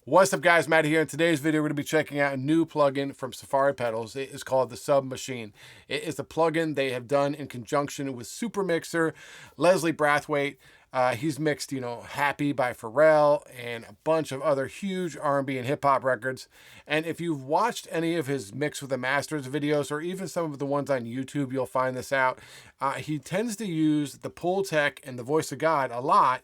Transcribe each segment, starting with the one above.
What's up guys, Matty here. In today's video, we're going to be checking out a new plugin from Safari Pedals. It is called the Sub Machine. It is a plugin they have done in conjunction with super mixer Leslie Brathwaite. He's mixed, Happy by Pharrell and a bunch of other huge R&B and hip hop records. And if you've watched any of his Mix with the Masters videos, or even some of the ones on YouTube, you'll find this out. He tends to use the pull tech and the voice of God a lot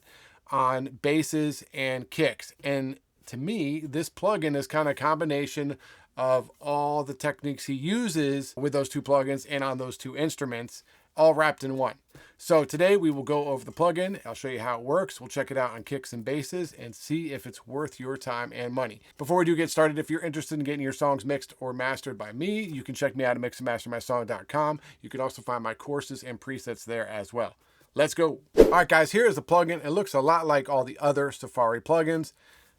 on basses and kicks. And to me, this plugin is kind of a combination of all the techniques he uses with those two plugins and on those two instruments, all wrapped in one. So today we will go over the plugin. I'll show you how it works. We'll check it out on kicks and basses and see if it's worth your time and money. Before we do get started, if you're interested in getting your songs mixed or mastered by me, you can check me out at mixandmastermysong.com. You can also find my courses and presets there as well. Let's go. All right, guys, here is the plugin. It looks a lot like all the other Safari plugins.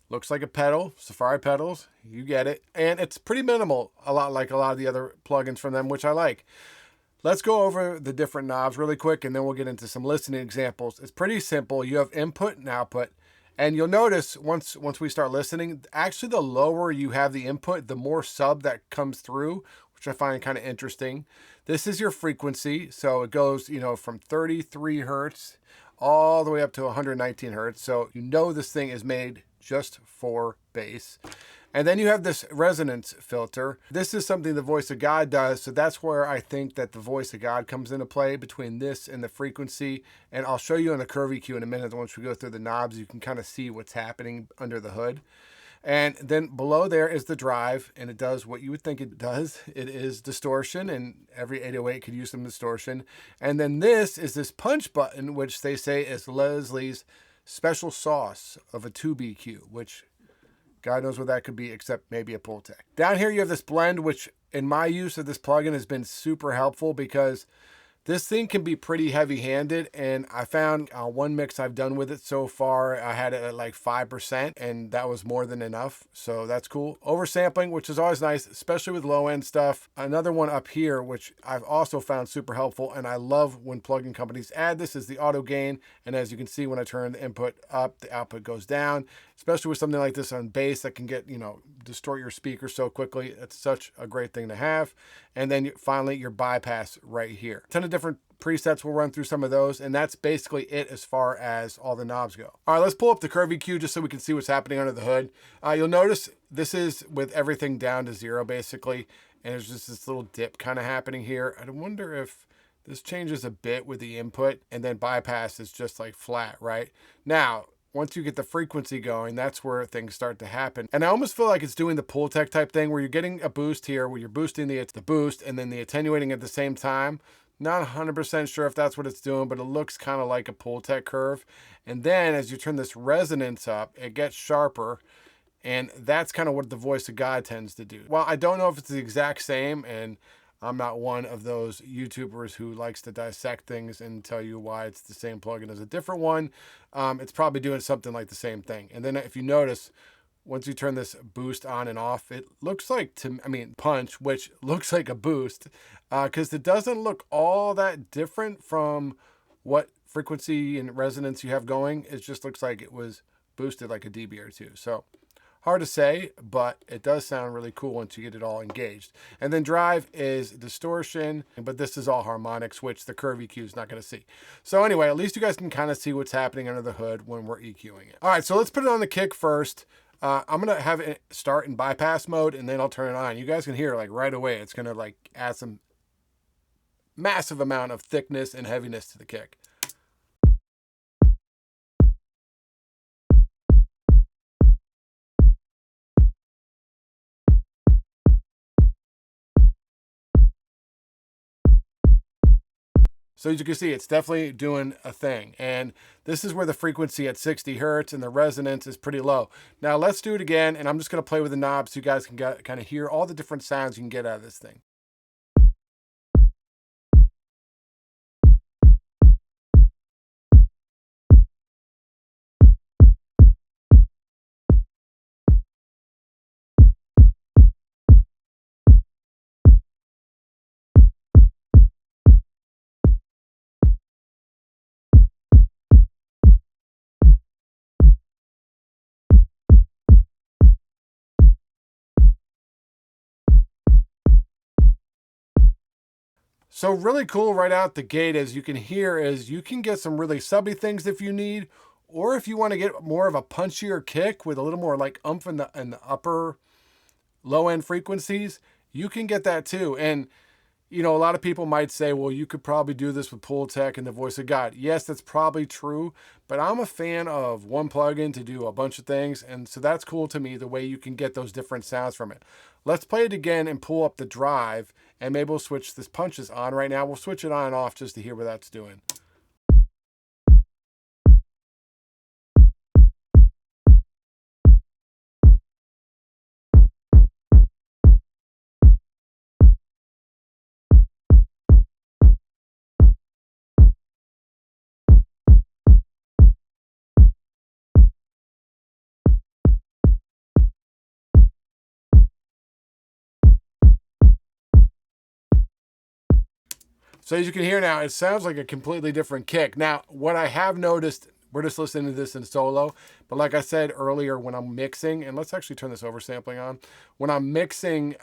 Looks like a pedal, Safari pedals, you get it. And it's pretty minimal, a lot like a lot of the other plugins from them, which I like. Let's go over the different knobs really quick, and then we'll get into some listening examples. It's pretty simple. You have input and output. And you'll notice once we start listening, actually the lower you have the input, the more sub that comes through, which I find kind of interesting. This is your frequency. So it goes, from 33 hertz all the way up to 119 hertz. So this thing is made just for bass. And then you have this resonance filter. This is something the voice of God does. So that's where I think that the voice of God comes into play between this and the frequency. And I'll show you on the curve EQ in a minute. Once we go through the knobs, you can kind of see what's happening under the hood. And then below there is the drive, and it does what you would think it does. It is distortion, and every 808 could use some distortion. And then this is this punch button, which they say is Leslie's special sauce of a tube EQ, which God knows what that could be, except maybe a pull tech. Down here you have this blend, which in my use of this plugin has been super helpful because this thing can be pretty heavy-handed, and I found one mix I've done with it so far, I had it at like 5%, and that was more than enough, so that's cool. Oversampling, which is always nice, especially with low-end stuff. Another one up here, which I've also found super helpful, and I love when plugin companies add this, is the auto gain, and as you can see, when I turn the input up, the output goes down, especially with something like this on bass that can get, distort your speaker so quickly. It's such a great thing to have. And then finally, your bypass right here. A ton of different presets. We'll run through some of those, and that's basically it as far as all the knobs go. All right, let's pull up the curve EQ just so we can see what's happening under the hood. You'll notice this is with everything down to 0 basically, and there's just this little dip kind of happening here. I wonder if this changes a bit with the input, and then bypass is just like flat, right? Now, once you get the frequency going, that's where things start to happen. And I almost feel like it's doing the pull tech type thing where you're getting a boost here, where you're boosting the boost and then the attenuating at the same time. Not 100% sure if that's what it's doing, but it looks kind of like a pull tech curve. And then as you turn this resonance up, it gets sharper. And that's kind of what the voice of God tends to do. Well, I don't know if it's the exact same, and I'm not one of those YouTubers who likes to dissect things and tell you why it's the same plugin as a different one. It's probably doing something like the same thing. And then if you notice, once you turn this boost on and off, it looks like, punch, which looks like a boost, because it doesn't look all that different from what frequency and resonance you have going. It just looks like it was boosted like a dB or two. So hard to say, but it does sound really cool once you get it all engaged. And then drive is distortion, but this is all harmonics, which the curve EQ is not going to see. So anyway, at least you guys can kind of see what's happening under the hood when we're EQing it. All right, so let's put it on the kick first. I'm going to have it start in bypass mode, and then I'll turn it on. You guys can hear like right away. It's going to add some massive amount of thickness and heaviness to the kick. So as you can see, it's definitely doing a thing. And this is where the frequency at 60 hertz and the resonance is pretty low. Now let's do it again. And I'm just going to play with the knobs so you guys can kind of hear all the different sounds you can get out of this thing. So really cool right out the gate, as you can hear, is you can get some really subby things if you need, or if you want to get more of a punchier kick with a little more like oomph in the upper low end frequencies, you can get that too. And you know, a lot of people might say, well, you could probably do this with Pultec and the Voice of God. Yes, that's probably true, but I'm a fan of one plugin to do a bunch of things, and so that's cool to me, the way you can get those different sounds from it. Let's play it again and pull up the drive, and maybe we'll switch this punches on right now. We'll switch it on and off just to hear what that's doing. So as you can hear now, it sounds like a completely different kick. Now, what I have noticed, we're just listening to this in solo, but like I said earlier, when I'm mixing, and let's actually turn this oversampling on. When I'm mixing,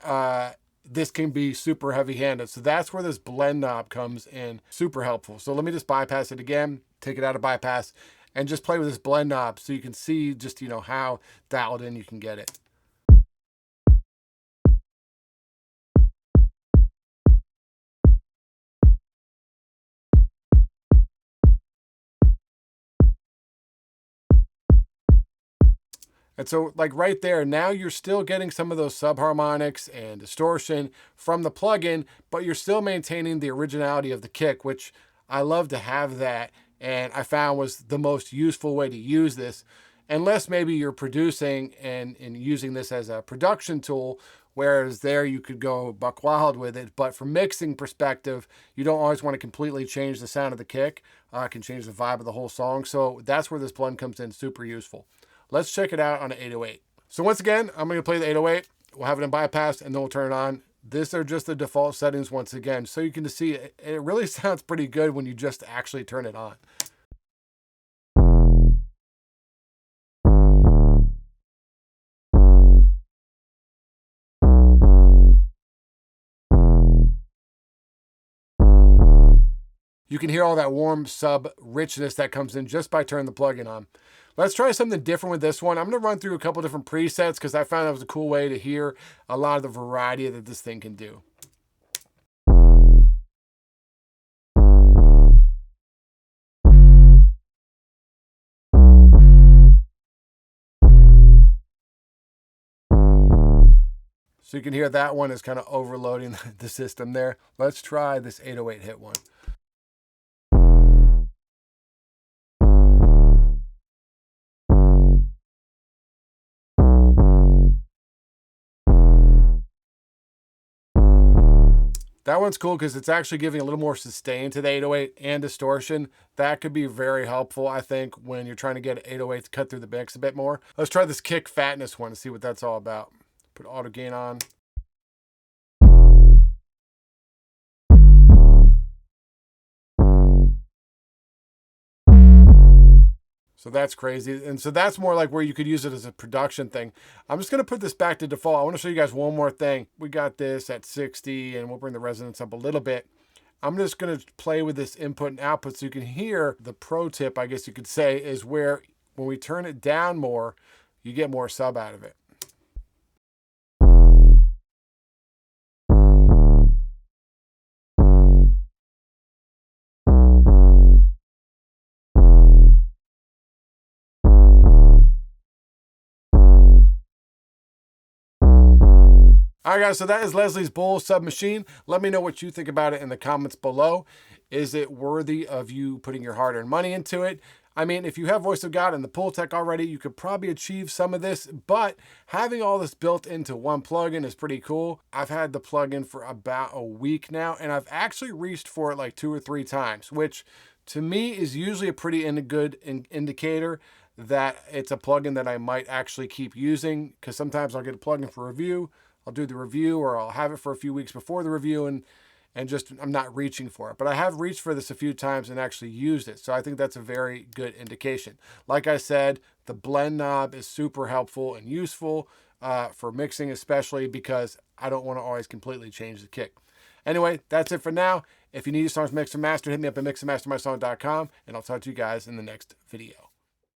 this can be super heavy-handed. So that's where this blend knob comes in, super helpful. So let me just bypass it again, take it out of bypass, and just play with this blend knob so you can see just, you know, how dialed in you can get it. And so like right there, now you're still getting some of those subharmonics and distortion from the plugin, but you're still maintaining the originality of the kick, which I love to have that. And I found was the most useful way to use this, unless maybe you're producing and using this as a production tool, whereas there you could go buck wild with it. But from mixing perspective, you don't always want to completely change the sound of the kick. It can change the vibe of the whole song. So that's where this blend comes in, super useful. Let's check it out on an 808. So once again, I'm going to play the 808. We'll have it in bypass and then we'll turn it on. These are just the default settings once again. So you can just see it really sounds pretty good when you just actually turn it on. You can hear all that warm sub richness that comes in just by turning the plugin on. Let's try something different with this one. I'm going to run through a couple different presets because I found that was a cool way to hear a lot of the variety that this thing can do. So you can hear that one is kind of overloading the system there. Let's try this 808 hit one. That one's cool because it's actually giving a little more sustain to the 808 and distortion. That could be very helpful, I think, when you're trying to get 808 to cut through the mix a bit more. Let's try this kick fatness one to see what that's all about. Put auto gain on. So that's crazy. And so that's more like where you could use it as a production thing. I'm just going to put this back to default. I want to show you guys one more thing. We got this at 60 and we'll bring the resonance up a little bit. I'm just going to play with this input and output so you can hear the pro tip, I guess you could say, is where when we turn it down more, you get more sub out of it. All right, guys, so that is Leslie's Bull Submachine. Let me know what you think about it in the comments below. Is it worthy of you putting your hard-earned money into it? I mean, if you have Voice of God and the Pultec already, you could probably achieve some of this, but having all this built into one plugin is pretty cool. I've had the plugin for about a week now, and I've actually reached for it like 2 or 3 times, which to me is usually a pretty good indicator that it's a plugin that I might actually keep using, because sometimes I'll get a plugin for review, I'll do the review, or I'll have it for a few weeks before the review, and just I'm not reaching for it. But I have reached for this a few times and actually used it. So I think that's a very good indication. Like I said, the blend knob is super helpful and useful for mixing, especially because I don't want to always completely change the kick. Anyway, that's it for now. If you need your songs mixed and mastered, hit me up at mixandmastermysong.com, and I'll talk to you guys in the next video.